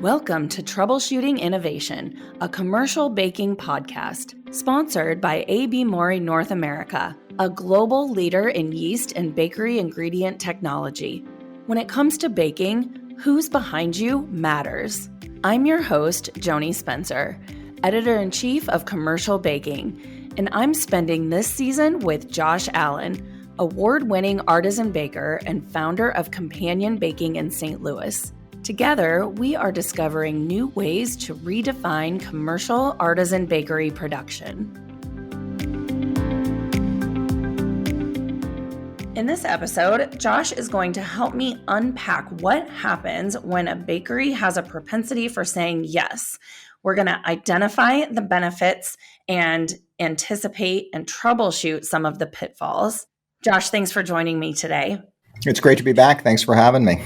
Welcome to Troubleshooting Innovation, a commercial baking podcast sponsored by AB Mauri North America, a global leader in yeast and bakery ingredient technology. When it comes to baking, who's behind you matters. I'm your host, Joanie Spencer, Editor-in-Chief of Commercial Baking, and I'm spending this season with Josh Allen, award-winning artisan baker and founder of Companion Baking in St. Louis. Together, we are discovering new ways to redefine commercial artisan bakery production. In this episode, Josh is going to help me unpack what happens when a bakery has a propensity for saying yes. We're going to identify the benefits and anticipate and troubleshoot some of the pitfalls. Josh, thanks for joining me today. It's great to be back. Thanks for having me.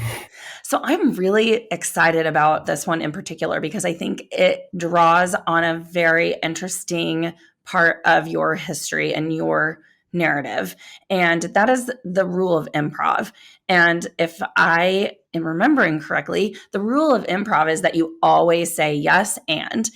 So I'm really excited about this one in particular because I think it draws on a very interesting part of your history and your narrative. And that is the rule of improv. And if I am remembering correctly, the rule of improv is that you always say yes and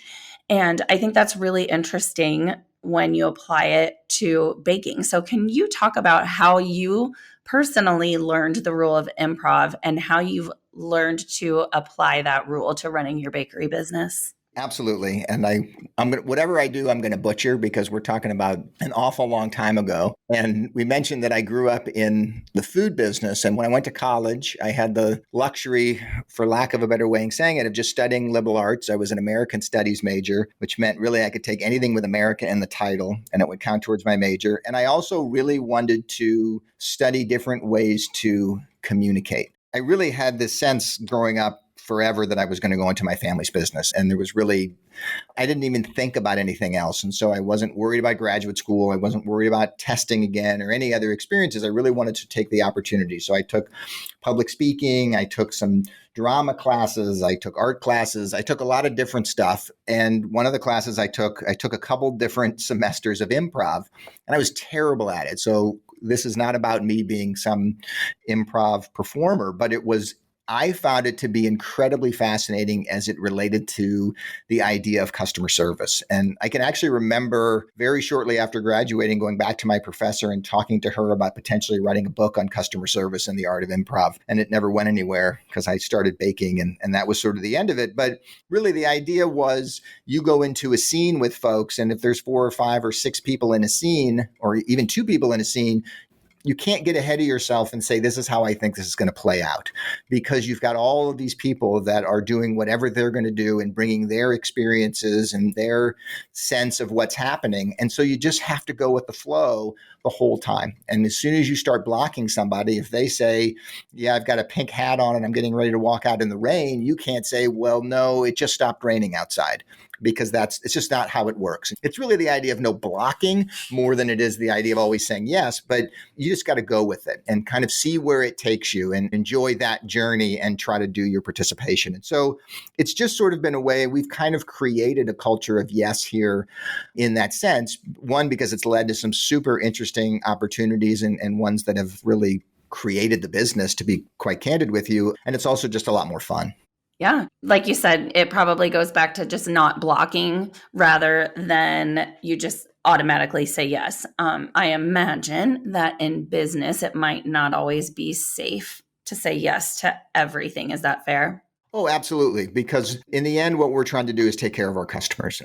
I think that's really interesting when you apply it to baking. So can you talk about how you personally learned the rule of improv and how you've learned to apply that rule to running your bakery business? Absolutely. And I'm gonna, whatever I do, I'm going to butcher because we're talking about an awful long time ago. And we mentioned that I grew up in the food business. And when I went to college, I had the luxury, for lack of a better way of saying it, of just studying liberal arts. I was an American studies major, which meant really I could take anything with America in the title and it would count towards my major. And I also really wanted to study different ways to communicate. I really had this sense growing up forever that I was going to go into my family's business. And there was really, I didn't even think about anything else. And so I wasn't worried about graduate school. I wasn't worried about testing again or any other experiences. I really wanted to take the opportunity. So I took public speaking. I took some drama classes. I took art classes. I took a lot of different stuff. And one of the classes I took a couple different semesters of improv, and I was terrible at it. So this is not about me being some improv performer, but I found it to be incredibly fascinating as it related to the idea of customer service. And I can actually remember very shortly after graduating, going back to my professor and talking to her about potentially writing a book on customer service and the art of improv. And it never went anywhere because I started baking and that was sort of the end of it. But really the idea was you go into a scene with folks, and if there's 4 or 5 or 6 people in a scene, or even 2 people in a scene, you can't get ahead of yourself and say, this is how I think this is going to play out, because you've got all of these people that are doing whatever they're going to do and bringing their experiences and their sense of what's happening. And so you just have to go with the flow the whole time. And as soon as you start blocking somebody, if they say, yeah, I've got a pink hat on and I'm getting ready to walk out in the rain, you can't say, well, no, it just stopped raining outside. Because it's just not how it works. It's really the idea of no blocking more than it is the idea of always saying yes, but you just got to go with it and kind of see where it takes you and enjoy that journey and try to do your participation. And so it's just sort of been a way we've kind of created a culture of yes here in that sense. One, because it's led to some super interesting opportunities and ones that have really created the business, to be quite candid with you. And it's also just a lot more fun. Yeah. Like you said, it probably goes back to just not blocking rather than you just automatically say yes. I imagine that in business, it might not always be safe to say yes to everything. Is that fair? Oh, absolutely. Because in the end, what we're trying to do is take care of our customers.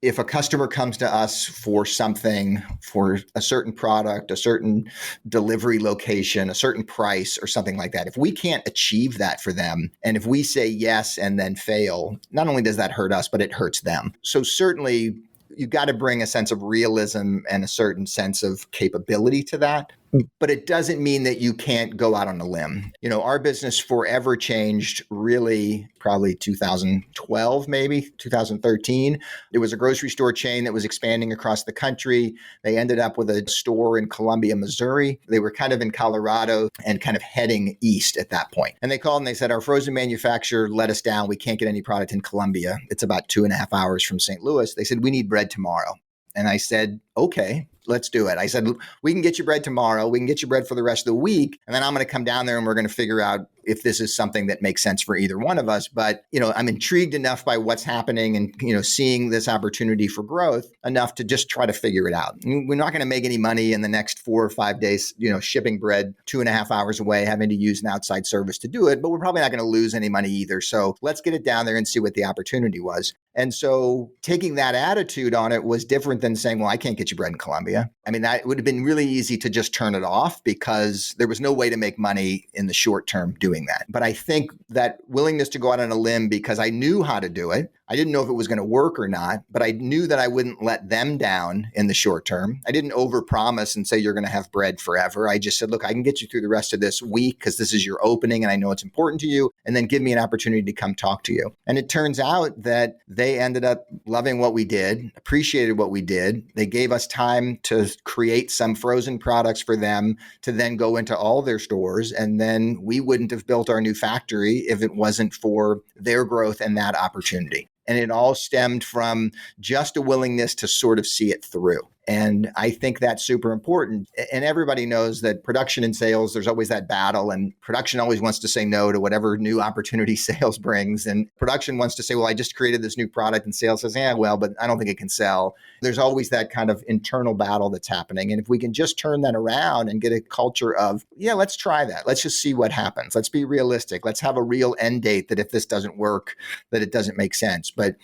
If a customer comes to us for something, for a certain product, a certain delivery location, a certain price or something like that, if we can't achieve that for them, and if we say yes and then fail, not only does that hurt us, but it hurts them. So certainly you've got to bring a sense of realism and a certain sense of capability to that. But it doesn't mean that you can't go out on a limb. You know, our business forever changed really probably 2012, maybe 2013. It was a grocery store chain that was expanding across the country. They ended up with a store in Columbia, Missouri. They were kind of in Colorado and kind of heading east at that point. And they called and they said, our frozen manufacturer let us down. We can't get any product in Columbia. It's about 2.5 hours from St. Louis. They said, we need bread tomorrow. And I said, okay, let's do it. I said, we can get you bread tomorrow. We can get you bread for the rest of the week. And then I'm going to come down there and we're going to figure out if this is something that makes sense for either one of us. But, I'm intrigued enough by what's happening and, seeing this opportunity for growth enough to just try to figure it out. We're not going to make any money in the next 4 or 5 days, shipping bread 2.5 hours away, having to use an outside service to do it, but we're probably not going to lose any money either. So let's get it down there and see what the opportunity was. And so taking that attitude on it was different than saying, well, I can't get you bread in Colombia. I mean, that would have been really easy to just turn it off because there was no way to make money in the short term doing that. But I think that willingness to go out on a limb because I knew how to do it. I didn't know if it was going to work or not, but I knew that I wouldn't let them down in the short term. I didn't overpromise and say you're going to have bread forever. I just said, look, I can get you through the rest of this week because this is your opening and I know it's important to you. And then give me an opportunity to come talk to you. And it turns out that they ended up loving what we did, appreciated what we did. They gave us time to create some frozen products for them to then go into all their stores. And then we wouldn't have built our new factory if it wasn't for their growth and that opportunity. And it all stemmed from just a willingness to sort of see it through. And I think that's super important. And everybody knows that production and sales, there's always that battle. And production always wants to say no to whatever new opportunity sales brings. And production wants to say, well, I just created this new product. And sales says, but I don't think it can sell. There's always that kind of internal battle that's happening. And if we can just turn that around and get a culture of, let's try that. Let's just see what happens. Let's be realistic. Let's have a real end date that if this doesn't work, that it doesn't make sense. But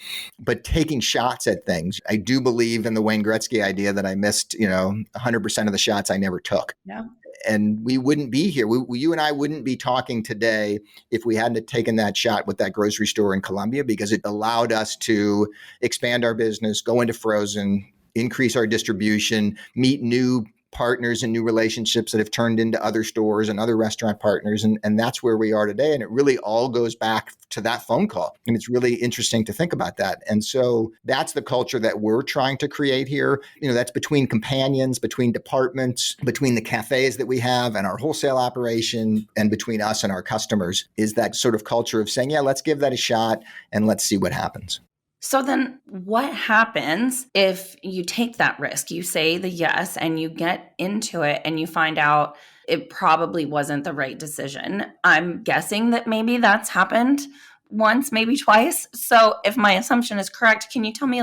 taking shots at things, I do believe in the Wayne Gretzky idea that I missed, 100% of the shots I never took. Yeah. And we wouldn't be here. You and I wouldn't be talking today if we hadn't taken that shot with that grocery store in Colombia, because it allowed us to expand our business, go into frozen, increase our distribution, meet new partners and new relationships that have turned into other stores and other restaurant partners. And that's where we are today. And it really all goes back to that phone call. And it's really interesting to think about that. And so that's the culture that we're trying to create here. That's between companions, between departments, between the cafes that we have and our wholesale operation, and between us and our customers, is that sort of culture of saying, let's give that a shot and let's see what happens. So then what happens if you take that risk? You say the yes and you get into it and you find out it probably wasn't the right decision. I'm guessing that maybe that's happened once, maybe twice. So if my assumption is correct, can you tell me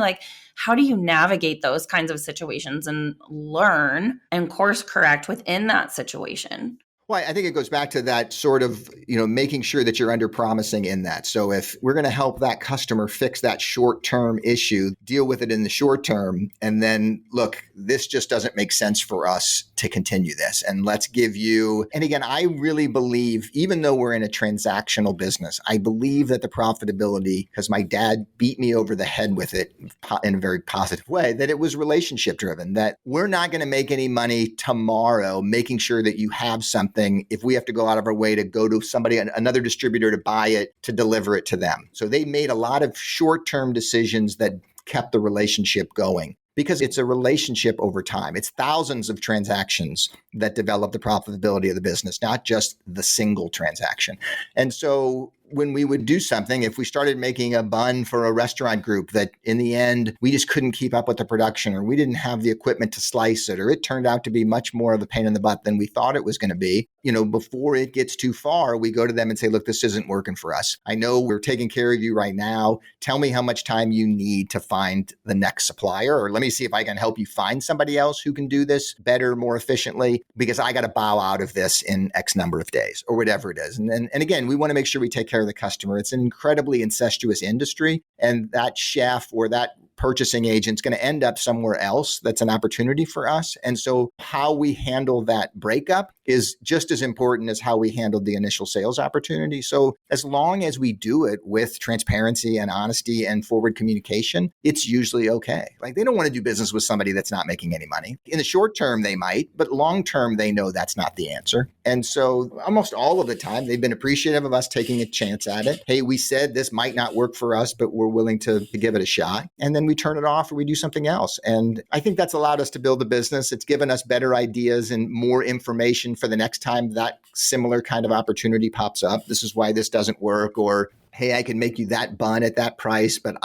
how do you navigate those kinds of situations and learn and course correct within that situation? Well, I think it goes back to that sort of, making sure that you're under promising in that. So if we're going to help that customer fix that short-term issue, deal with it in the short term, and then look, this just doesn't make sense for us to continue this. And let's give you, and again, I really believe, even though we're in a transactional business, I believe that the profitability, because my dad beat me over the head with it in a very positive way, that it was relationship driven, that we're not going to make any money tomorrow making sure that you have something if we have to go out of our way to go to somebody, another distributor to buy it, to deliver it to them. So they made a lot of short-term decisions that kept the relationship going, because it's a relationship over time. It's thousands of transactions that develop the profitability of the business, not just the single transaction. And so when we would do something, if we started making a bun for a restaurant group that in the end, we just couldn't keep up with the production, or we didn't have the equipment to slice it, or it turned out to be much more of a pain in the butt than we thought it was going to be, before it gets too far, we go to them and say, look, this isn't working for us. I know we're taking care of you right now. Tell me how much time you need to find the next supplier, or let me see if I can help you find somebody else who can do this better, more efficiently, because I got to bow out of this in X number of days, or whatever it is. And again, we want to make sure we take care of the customer. It's an incredibly incestuous industry, and that chef or that purchasing agent's going to end up somewhere else. That's an opportunity for us. And so how we handle that breakup is just as important as how we handled the initial sales opportunity. So as long as we do it with transparency and honesty and forward communication, it's usually okay. They don't want to do business with somebody that's not making any money. In the short term, they might, but long term, they know that's not the answer. And so almost all of the time, they've been appreciative of us taking a chance at it. Hey, we said this might not work for us, but we're willing to give it a shot. And then we turn it off or we do something else. And I think that's allowed us to build a business. It's given us better ideas and more information for the next time that similar kind of opportunity pops up. This is why this doesn't work, or hey, I can make you that bun at that price, but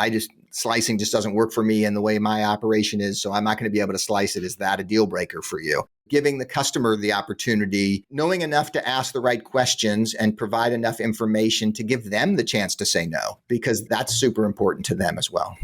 slicing just doesn't work for me and the way my operation is, so I'm not going to be able to slice it. Is that a deal breaker for you? Giving the customer the opportunity, knowing enough to ask the right questions and provide enough information to give them the chance to say no, because that's super important to them as well.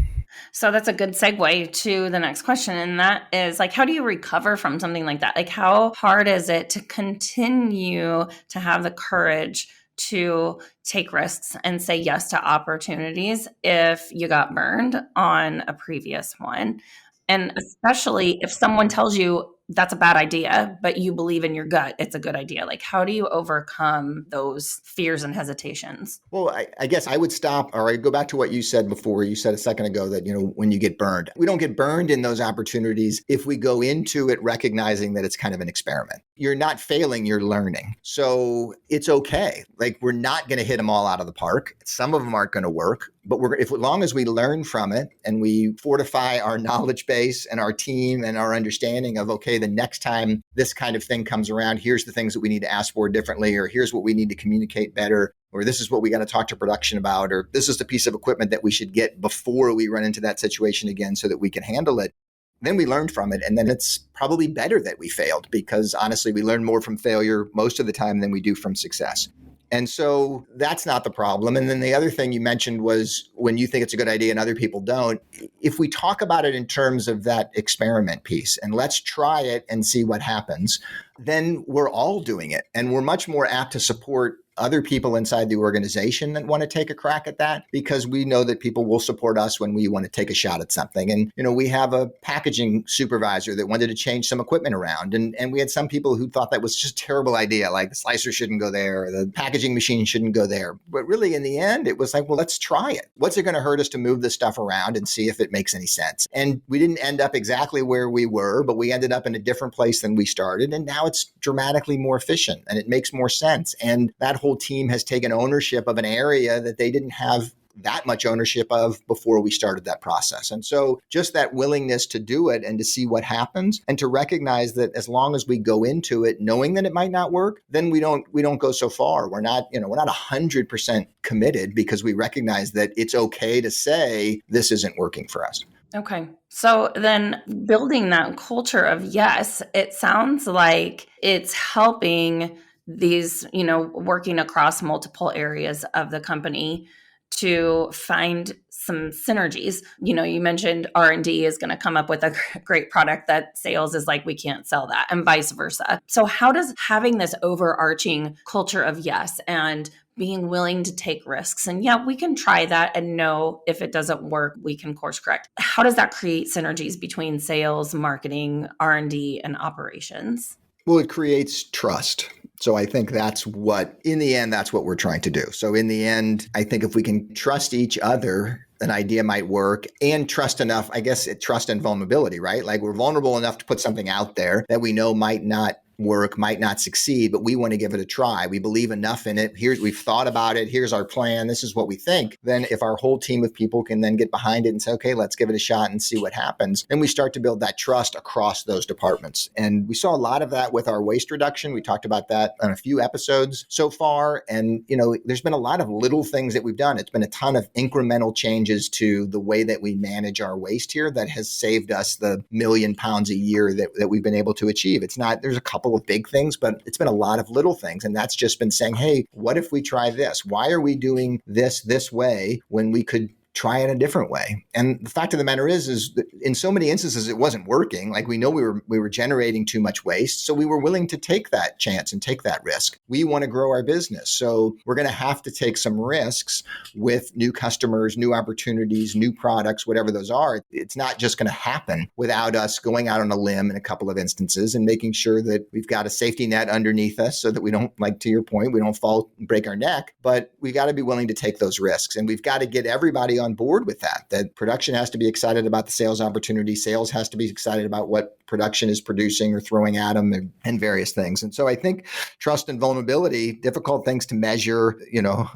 So that's a good segue to the next question. And that is like, how do you recover from something like that? Like, how hard is it to continue to have the courage to take risks and say yes to opportunities if you got burned on a previous one? And especially if someone tells you that's a bad idea, but you believe in your gut it's a good idea. Like, how do you overcome those fears and hesitations? Well, I guess I would stop, or I'd go back to what you said before. You said a second ago that, when you get burned, we don't get burned in those opportunities if we go into it recognizing that it's kind of an experiment. You're not failing, you're learning. So it's okay. Like, we're not going to hit them all out of the park. Some of them aren't going to work, but as long as we learn from it and we fortify our knowledge base and our team and our understanding of, okay, the next time this kind of thing comes around, here's the things that we need to ask for differently, or here's what we need to communicate better, or this is what we got to talk to production about, or this is the piece of equipment that we should get before we run into that situation again so that we can handle it. Then we learned from it. And then it's probably better that we failed, because honestly, we learn more from failure most of the time than we do from success. And so that's not the problem. And then the other thing you mentioned was when you think it's a good idea and other people don't, if we talk about it in terms of that experiment piece and let's try it and see what happens, then we're all doing it. And we're much more apt to support other people inside the organization that want to take a crack at that, because we know that people will support us when we want to take a shot at something. And, we have a packaging supervisor that wanted to change some equipment around. And we had some people who thought that was just a terrible idea, like the slicer shouldn't go there, or the packaging machine shouldn't go there. But really, in the end, it was like, well, let's try it. What's it going to hurt us to move this stuff around and see if it makes any sense? And we didn't end up exactly where we were, but we ended up in a different place than we started. And now it's dramatically more efficient and it makes more sense. And that whole team has taken ownership of an area that they didn't have that much ownership of before we started that process. And so just that willingness to do it and to see what happens and to recognize that as long as we go into it knowing that it might not work, then we don't go so far. We're not 100% committed, because we recognize that it's okay to say this isn't working for us. Okay. So then building that culture of yes, it sounds like it's helping these, working across multiple areas of the company to find some synergies. You mentioned R&D is going to come up with a great product that sales is like, we can't sell that, and vice versa. So how does having this overarching culture of yes and being willing to take risks, and yeah, we can try that and know if it doesn't work, we can course correct. How does that create synergies between sales, marketing, R&D, and operations? Well, it creates trust. So I think in the end, that's what we're trying to do. So in the end, I think if we can trust each other, an idea might work, and trust enough, I guess trust and vulnerability, right? Like, we're vulnerable enough to put something out there that we know might not work, might not succeed, but we want to give it a try. We believe enough in it. We've thought about it. Here's our plan. This is what we think. Then if our whole team of people can then get behind it and say, okay, let's give it a shot and see what happens, then we start to build that trust across those departments. And we saw a lot of that with our waste reduction. We talked about that on a few episodes so far. And, there's been a lot of little things that we've done. It's been a ton of incremental changes to the way that we manage our waste here that has saved us the 1 million pounds a year that we've been able to achieve. There's a couple of big things, but it's been a lot of little things. And that's just been saying, hey, what if we try this? Why are we doing this way when we could try it a different way? And the fact of the matter is that in so many instances, it wasn't working. Like, we know we were generating too much waste. So we were willing to take that chance and take that risk. We want to grow our business. So we're going to have to take some risks with new customers, new opportunities, new products, whatever those are. It's not just going to happen without us going out on a limb in a couple of instances and making sure that we've got a safety net underneath us so that we don't, like to your point, we don't fall and break our neck. But we got to be willing to take those risks. And we've got to get everybody on board with that production has to be excited about the sales opportunity. Sales has to be excited about what production is producing or throwing at them, and various things. And so I think trust and vulnerability, difficult things to measure,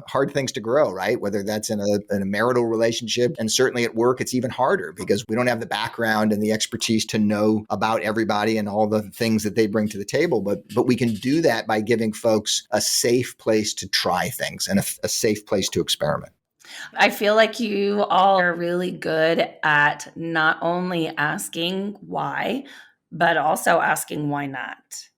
hard things to grow, right? Whether that's in a marital relationship, and certainly at work, it's even harder because we don't have the background and the expertise to know about everybody and all the things that they bring to the table. But we can do that by giving folks a safe place to try things and a safe place to experiment. I feel like you all are really good at not only asking why, but also asking why not.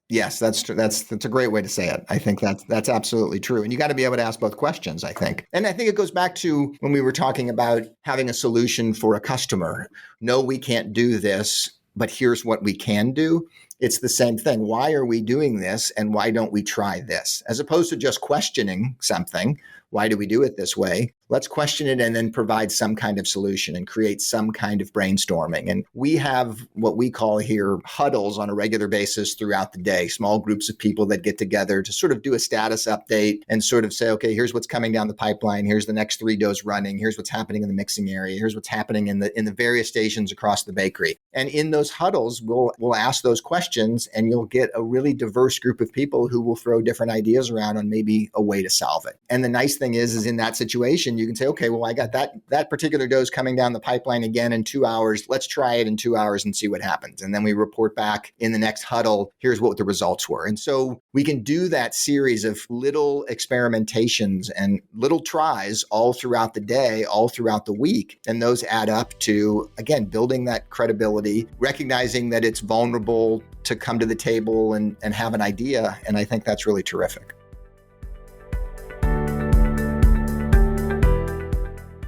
Yes, that's true. That's a great way to say it. I think that's absolutely true. And you got to be able to ask both questions, I think. And I think it goes back to when we were talking about having a solution for a customer. No, we can't do this, but here's what we can do. It's the same thing. Why are we doing this and why don't we try this? As opposed to just questioning something. Why do we do it this way? Let's question it and then provide some kind of solution and create some kind of brainstorming. And we have what we call here huddles on a regular basis throughout the day, small groups of people that get together to sort of do a status update and sort of say, okay, here's what's coming down the pipeline. Here's the next 3 doughs running. Here's what's happening in the mixing area. Here's what's happening in the various stations across the bakery. And in those huddles, we'll ask those questions and you'll get a really diverse group of people who will throw different ideas around on maybe a way to solve it. And the nice thing is in that situation, you can say, okay, well, I got that particular dough is coming down the pipeline again in 2 hours. Let's try it in 2 hours and see what happens. And then we report back in the next huddle, here's what the results were. And so we can do that series of little experimentations and little tries all throughout the day, all throughout the week. And those add up to, again, building that credibility, recognizing that it's vulnerable to come to the table and have an idea. And I think that's really terrific.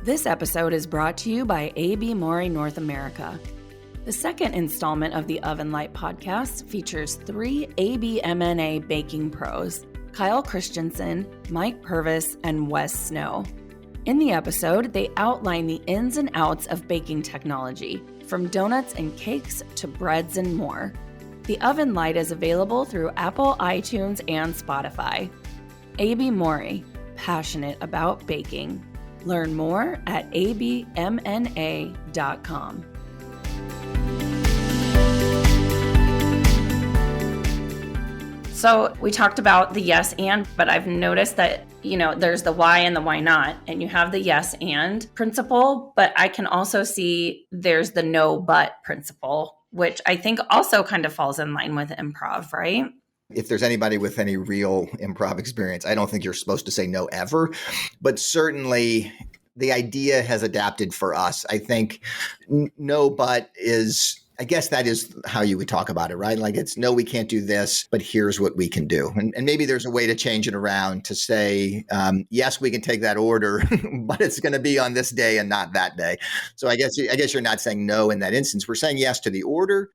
This episode is brought to you by A.B. Mori North America. The second installment of the Oven Light podcast features 3 ABMNA baking pros, Kyle Christensen, Mike Purvis, and Wes Snow. In the episode, they outline the ins and outs of baking technology, from donuts and cakes to breads and more. The Oven Light is available through Apple, iTunes, and Spotify. A.B. Mori, passionate about baking. Learn more at abmna.com. So we talked about the yes and, but I've noticed that, there's the why and the why not, and you have the yes and principle, but I can also see there's the no but principle, which I think also kind of falls in line with improv, right? If there's anybody with any real improv experience, I don't think you're supposed to say no ever, but certainly the idea has adapted for us. I think no, but I guess that is how you would talk about it, right? Like it's no, we can't do this, but here's what we can do. And maybe there's a way to change it around to say, yes, we can take that order, but it's going to be on this day and not that day. So I guess you're not saying no in that instance. We're saying yes to the order,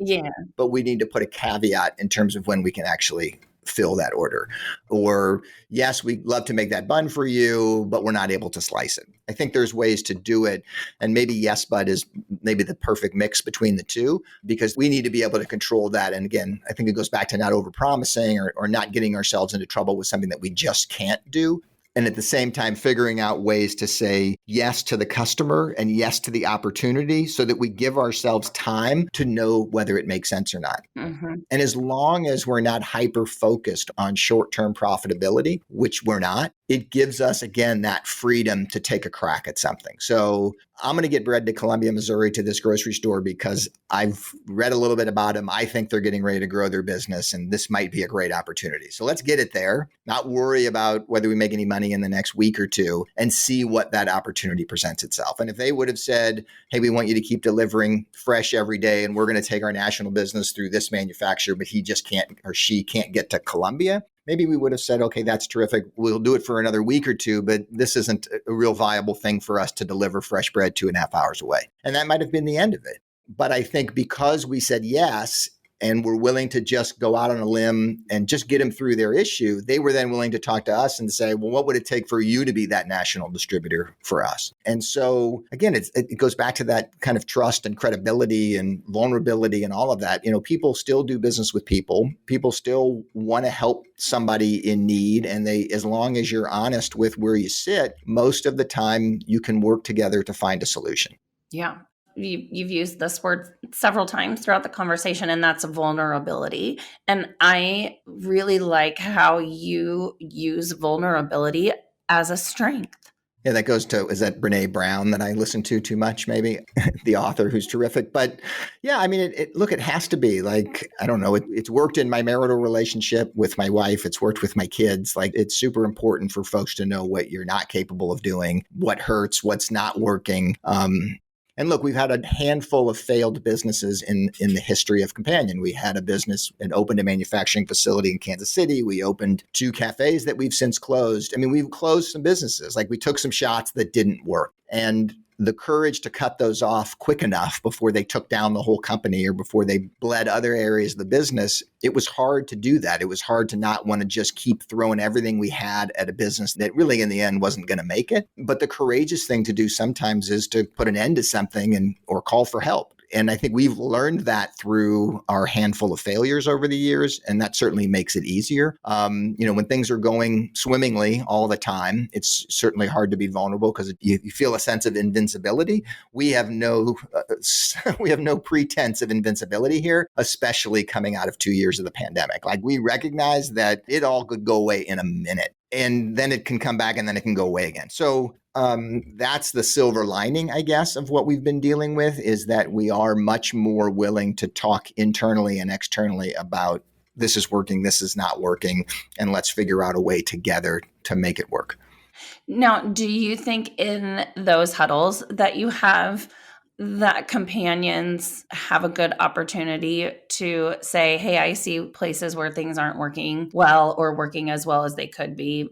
but we need to put a caveat in terms of when we can actually fill that order. Or yes, we'd love to make that bun for you, but we're not able to slice it. I think there's ways to do it. And maybe yes, but is maybe the perfect mix between the two, because we need to be able to control that. And again, I think it goes back to not overpromising or not getting ourselves into trouble with something that we just can't do. And at the same time, figuring out ways to say yes to the customer and yes to the opportunity so that we give ourselves time to know whether it makes sense or not. Mm-hmm. And as long as we're not hyper-focused on short-term profitability, which we're not, it gives us, again, that freedom to take a crack at something. So I'm going to get bread to Columbia, Missouri, to this grocery store because I've read a little bit about them. I think they're getting ready to grow their business, and this might be a great opportunity. So let's get it there, not worry about whether we make any money in the next week or two, and see what that opportunity presents itself. And if they would have said, hey, we want you to keep delivering fresh every day, and we're going to take our national business through this manufacturer, but he just can't or she can't get to Columbia, maybe we would have said, okay, that's terrific. We'll do it for another week or two, but this isn't a real viable thing for us to deliver fresh bread 2.5 hours away. And that might have been the end of it. But I think because we said yes, and were willing to just go out on a limb and just get them through their issue, they were then willing to talk to us and say, well, what would it take for you to be that national distributor for us? And so, again, it goes back to that kind of trust and credibility and vulnerability and all of that. People still do business with people. People still want to help somebody in need. And as long as you're honest with where you sit, most of the time you can work together to find a solution. Yeah. You've used this word several times throughout the conversation, and that's vulnerability. And I really like how you use vulnerability as a strength. Yeah, that goes to, is that Brene Brown that I listen to too much, maybe? The author who's terrific. But yeah, I mean, look, it has to be like, I don't know, it's worked in my marital relationship with my wife. It's worked with my kids. Like, it's super important for folks to know what you're not capable of doing, what hurts, what's not working. And look, we've had a handful of failed businesses in the history of Companion. We had a business and opened a manufacturing facility in Kansas City. We opened 2 cafes that we've since closed. I mean, we've closed some businesses. Like, we took some shots that didn't work. And the courage to cut those off quick enough before they took down the whole company or before they bled other areas of the business, it was hard to do that. It was hard to not want to just keep throwing everything we had at a business that really in the end wasn't going to make it. But the courageous thing to do sometimes is to put an end to something or call for help. And I think we've learned that through our handful of failures over the years, and that certainly makes it easier. When things are going swimmingly all the time, it's certainly hard to be vulnerable because you feel a sense of invincibility. We have no pretense of invincibility here, especially coming out of 2 years of the pandemic. Like, we recognize that it all could go away in a minute, and then it can come back, and then it can go away again. So that's the silver lining, I guess, of what we've been dealing with, is that we are much more willing to talk internally and externally about this is working, this is not working, and let's figure out a way together to make it work. Now, do you think in those huddles that you have, that companions have a good opportunity to say, hey, I see places where things aren't working well or working as well as they could be.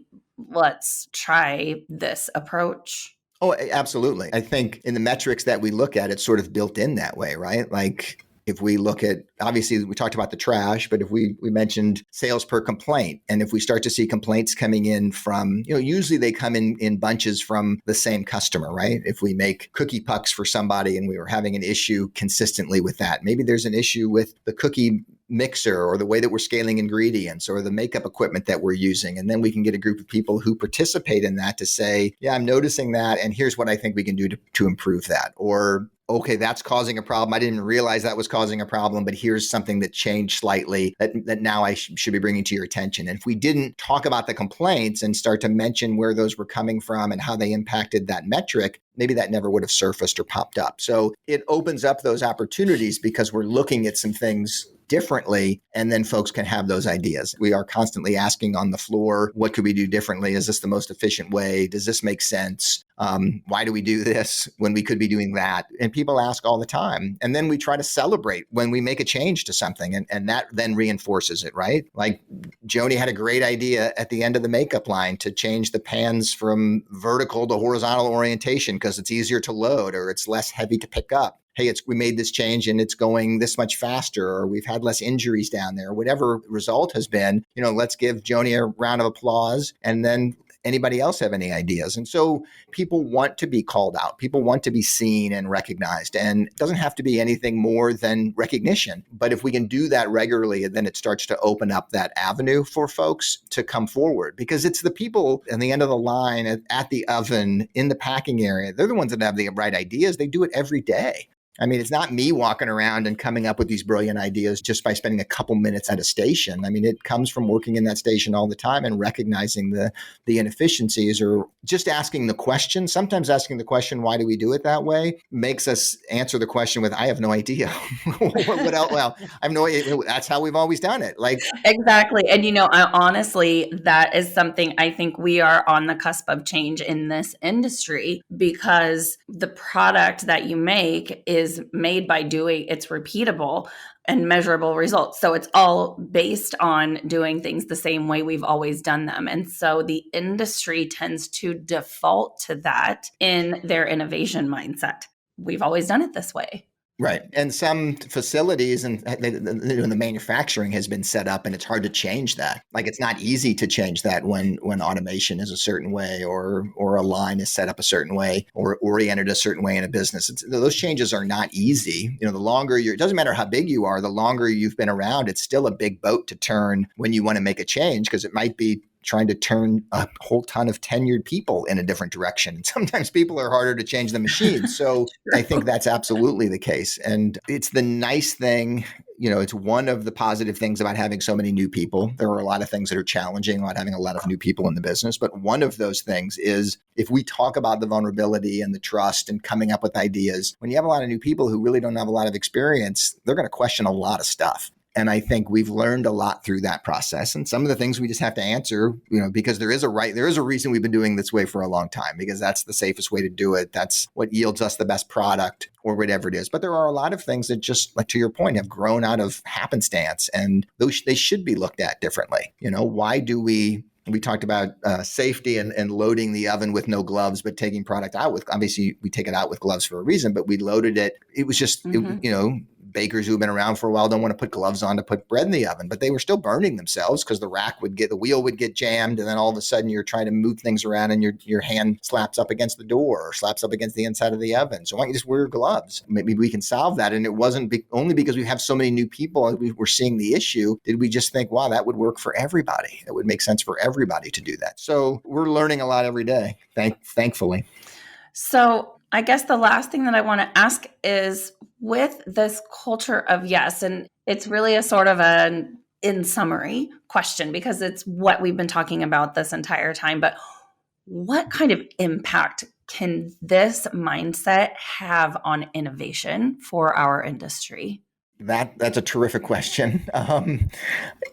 Let's try this approach? Oh, absolutely. I think in the metrics that we look at, it's sort of built in that way, right? Like, if we look at, obviously we talked about the trash, but if we mentioned sales per complaint, and if we start to see complaints coming in from, usually they come in bunches from the same customer, right? If we make cookie pucks for somebody and we were having an issue consistently with that, maybe there's an issue with the cookie mixer or the way that we're scaling ingredients or the makeup equipment that we're using. And then we can get a group of people who participate in that to say, yeah, I'm noticing that, and here's what I think we can do to improve that. Or, okay, that's causing a problem. I didn't realize that was causing a problem, but here's something that changed slightly that now I should be bringing to your attention. And if we didn't talk about the complaints and start to mention where those were coming from and how they impacted that metric, maybe that never would have surfaced or popped up. So it opens up those opportunities because we're looking at some things differently, and then folks can have those ideas. We are constantly asking on the floor, what could we do differently? Is this the most efficient way? Does this make sense? Why do we do this when we could be doing that? And people ask all the time. And then we try to celebrate when we make a change to something, and that then reinforces it, right? Like, Joanie had a great idea at the end of the makeup line to change the pans from vertical to horizontal orientation because it's easier to load or it's less heavy to pick up. Hey, we made this change and it's going this much faster, or we've had less injuries down there, whatever result has been, let's give Joanie a round of applause. And then anybody else have any ideas? And so people want to be called out. People want to be seen and recognized. And it doesn't have to be anything more than recognition. But if we can do that regularly, then it starts to open up that avenue for folks to come forward, because it's the people at the end of the line, at the oven, in the packing area. They're the ones that have the right ideas. They do it every day. I mean, it's not me walking around and coming up with these brilliant ideas just by spending a couple minutes at a station. I mean, it comes from working in that station all the time and recognizing the inefficiencies, or just asking the question. Sometimes asking the question, why do we do it that way, makes us answer the question with, I have no idea. What else? Well, I have no idea. That's how we've always done it. Like, exactly. And, honestly, that is something I think we are on the cusp of change in this industry, because the product that you make is made by it's repeatable and measurable results. So it's all based on doing things the same way we've always done them. And so the industry tends to default to that in their innovation mindset. We've always done it this way. Right. And some facilities and the manufacturing has been set up, and it's hard to change that. Like, it's not easy to change that when automation is a certain way, or a line is set up a certain way, or oriented a certain way in a business. Those changes are not easy. The longer it doesn't matter how big you are, the longer you've been around, it's still a big boat to turn when you want to make a change, because it might be trying to turn a whole ton of tenured people in a different direction. And sometimes people are harder to change than machines. So I think that's absolutely the case. And it's the nice thing, it's one of the positive things about having so many new people. There are a lot of things that are challenging about having a lot of new people in the business. But one of those things is if we talk about the vulnerability and the trust and coming up with ideas, when you have a lot of new people who really don't have a lot of experience, they're going to question a lot of stuff. And I think we've learned a lot through that process. And some of the things we just have to answer, because there is a reason we've been doing this way for a long time, because that's the safest way to do it. That's what yields us the best product or whatever it is. But there are a lot of things that just, like to your point, have grown out of happenstance, and they should be looked at differently. Why do we talked about safety and loading the oven with no gloves, but taking product out with, obviously we take it out with gloves for a reason, but we loaded it. It was just, bakers who've been around for a while don't want to put gloves on to put bread in the oven, but they were still burning themselves because the wheel would get jammed. And then all of a sudden you're trying to move things around and your hand slaps up against the door or slaps up against the inside of the oven. So why don't you just wear gloves? Maybe we can solve that. And it wasn't only because we have so many new people and we were seeing the issue. Did we just think, wow, that would work for everybody? It would make sense for everybody to do that. So we're learning a lot every day, thankfully. So I guess the last thing that I want to ask is, with this culture of yes, and it's really a sort of an in summary question because it's what we've been talking about this entire time, but what kind of impact can this mindset have on innovation for our industry? That's a terrific question.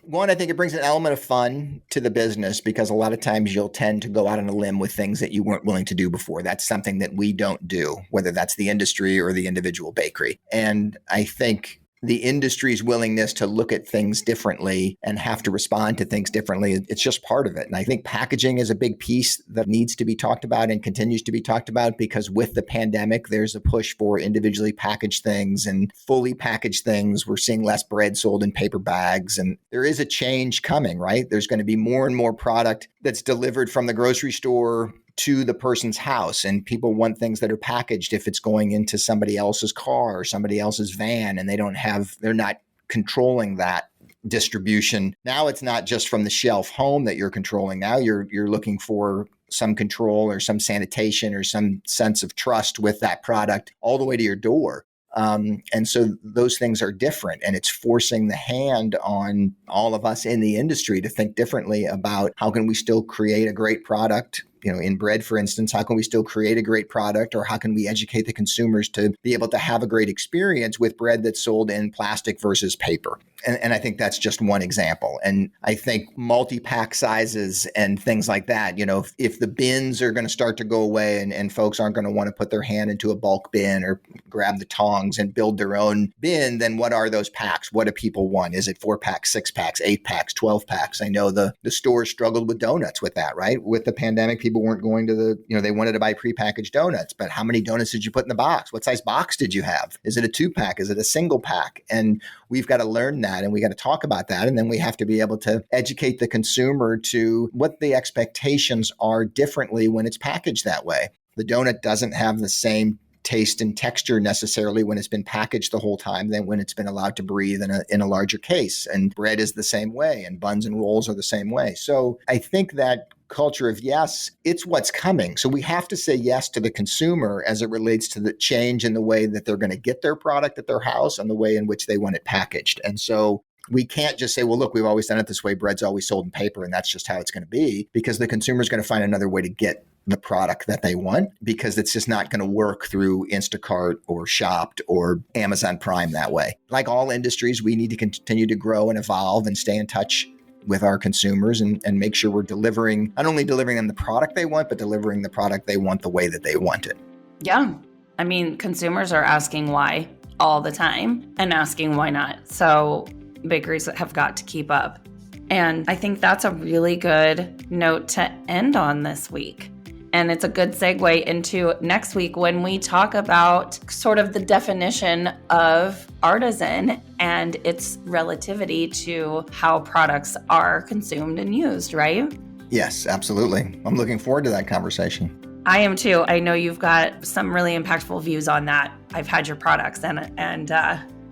One, I think it brings an element of fun to the business because a lot of times you'll tend to go out on a limb with things that you weren't willing to do before. That's something that we don't do, whether that's the industry or the individual bakery. And I think the industry's willingness to look at things differently and have to respond to things differently, it's just part of it. And I think packaging is a big piece that needs to be talked about and continues to be talked about because with the pandemic, there's a push for individually packaged things and fully packaged things. We're seeing less bread sold in paper bags, and there is a change coming, right? There's going to be more and more product that's delivered from the grocery store to the person's house, and people want things that are packaged if it's going into somebody else's car or somebody else's van and they're not controlling that distribution. Now it's not just from the shelf home that you're controlling. Now you're looking for some control or some sanitation or some sense of trust with that product all the way to your door. And so those things are different, and it's forcing the hand on all of us in the industry to think differently about how can we still create a great product. In bread, for instance, how can we still create a great product, or how can we educate the consumers to be able to have a great experience with bread that's sold in plastic versus paper? And I think that's just one example. And I think multi-pack sizes and things like that, if the bins are going to start to go away and folks aren't going to want to put their hand into a bulk bin or grab the tongs and build their own bin, then what are those packs? What do people want? Is it 4-packs, 6-packs, 8-packs, 12-packs? I know the stores struggled with donuts with that, right? With the pandemic, people weren't going to they wanted to buy prepackaged donuts, but how many donuts did you put in the box? What size box did you have? Is it a 2-pack? Is it a single pack? And we've got to learn that, and we got to talk about that. And then we have to be able to educate the consumer to what the expectations are differently when it's packaged that way. The donut doesn't have the same taste and texture necessarily when it's been packaged the whole time than when it's been allowed to breathe in a larger case. And bread is the same way, and buns and rolls are the same way. So I think that culture of yes, it's what's coming. So we have to say yes to the consumer as it relates to the change in the way that they're going to get their product at their house and the way in which they want it packaged. And so we can't just say, well, look, we've always done it this way. Bread's always sold in paper, and that's just how it's going to be, because the consumer is going to find another way to get the product that they want, because it's just not going to work through Instacart or Shopped or Amazon Prime that way. Like all industries, we need to continue to grow and evolve and stay in touch with our consumers and make sure we're not only delivering them the product they want, but delivering the product they want the way that they want it. Yeah. I mean, consumers are asking why all the time and asking why not. So bakeries have got to keep up. And I think that's a really good note to end on this week. And it's a good segue into next week when we talk about sort of the definition of artisan and its relativity to how products are consumed and used, right? Yes, absolutely. I'm looking forward to that conversation. I am too. I know you've got some really impactful views on that. I've had your products and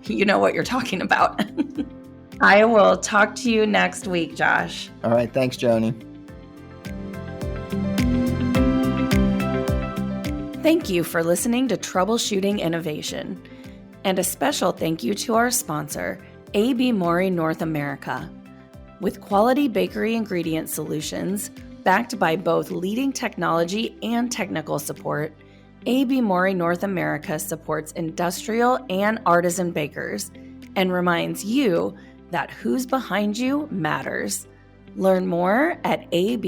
you know what you're talking about. I will talk to you next week, Josh. All right. Thanks, Joanie. Thank you for listening to Troubleshooting Innovation. And a special thank you to our sponsor, A.B. Mori North America. With quality bakery ingredient solutions, backed by both leading technology and technical support, A.B. Mori North America supports industrial and artisan bakers and reminds you that who's behind you matters. Learn more at abmna.com.